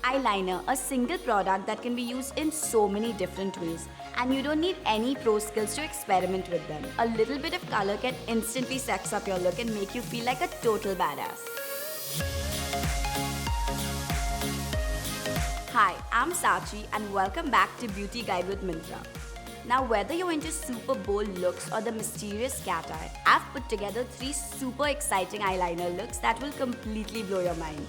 Eyeliner, a single product that can be used in so many different ways, and you don't need any pro skills to experiment with them. A little bit of color can instantly sex up your look and make you feel like a total badass. Hi, I'm Sachi and welcome back to Beauty Guide with Myntra. Now, whether you're into super bold looks or the mysterious cat eye, I've put together 3 super exciting eyeliner looks that will completely blow your mind.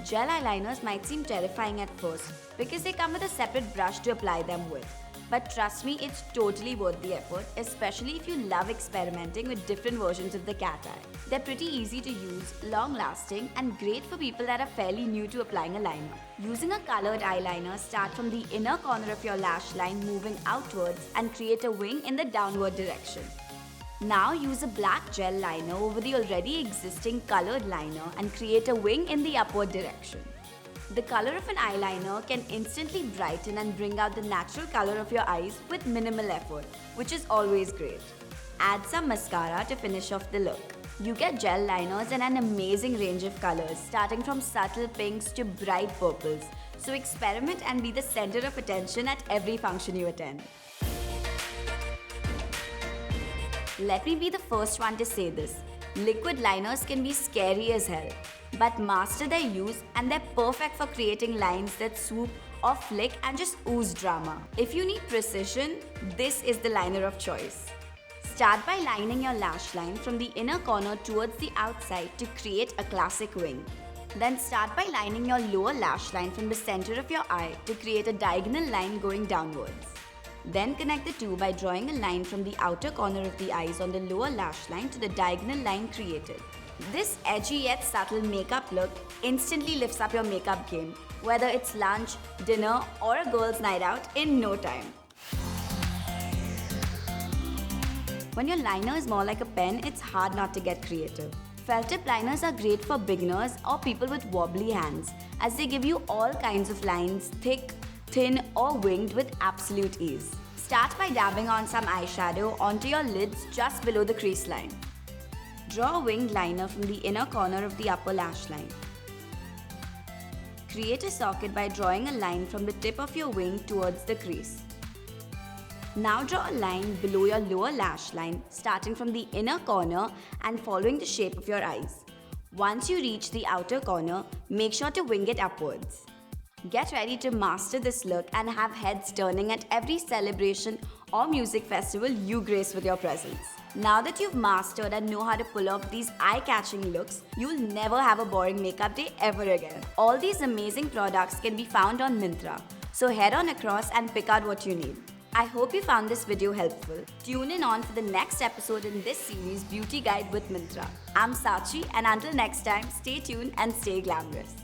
Gel eyeliners might seem terrifying at first because they come with a separate brush to apply them with. But trust me, it's totally worth the effort, especially if you love experimenting with different versions of the cat eye. They're pretty easy to use, long-lasting, and great for people that are fairly new to applying a liner. Using a colored eyeliner, start from the inner corner of your lash line moving outwards and create a wing in the downward direction. Now use a black gel liner over the already existing colored liner and create a wing in the upward direction. The color of an eyeliner can instantly brighten and bring out the natural color of your eyes with minimal effort, which is always great. Add some mascara to finish off the look. You get gel liners in an amazing range of colors, starting from subtle pinks to bright purples. So experiment and be the center of attention at every function you attend. Let me be the first one to say this. Liquid liners can be scary as hell, but master their use and they're perfect for creating lines that swoop or flick and just ooze drama. If you need precision, this is the liner of choice. Start by lining your lash line from the inner corner towards the outside to create a classic wing. Then start by lining your lower lash line from the center of your eye to create a diagonal line going downwards. Then connect the two by drawing a line from the outer corner of the eyes on the lower lash line to the diagonal line created. This edgy yet subtle makeup look instantly lifts up your makeup game, whether it's lunch, dinner, or a girl's night out in no time. When your liner is more like a pen, it's hard not to get creative. Felt tip liners are great for beginners or people with wobbly hands, as they give you all kinds of lines, thick, thin, or winged with absolute ease. Start by dabbing on some eyeshadow onto your lids just below the crease line. Draw a winged liner from the inner corner of the upper lash line. Create a socket by drawing a line from the tip of your wing towards the crease. Now draw a line below your lower lash line, starting from the inner corner and following the shape of your eyes. Once you reach the outer corner, make sure to wing it upwards. Get ready to master this look and have heads turning at every celebration or music festival you grace with your presence. Now that you've mastered and know how to pull off these eye-catching looks, you'll never have a boring makeup day ever again. All these amazing products can be found on Myntra, so head on across and pick out what you need. I hope you found this video helpful. Tune in on for the next episode in this series, Beauty Guide with Myntra. I'm Sachi, and until next time, stay tuned and stay glamorous.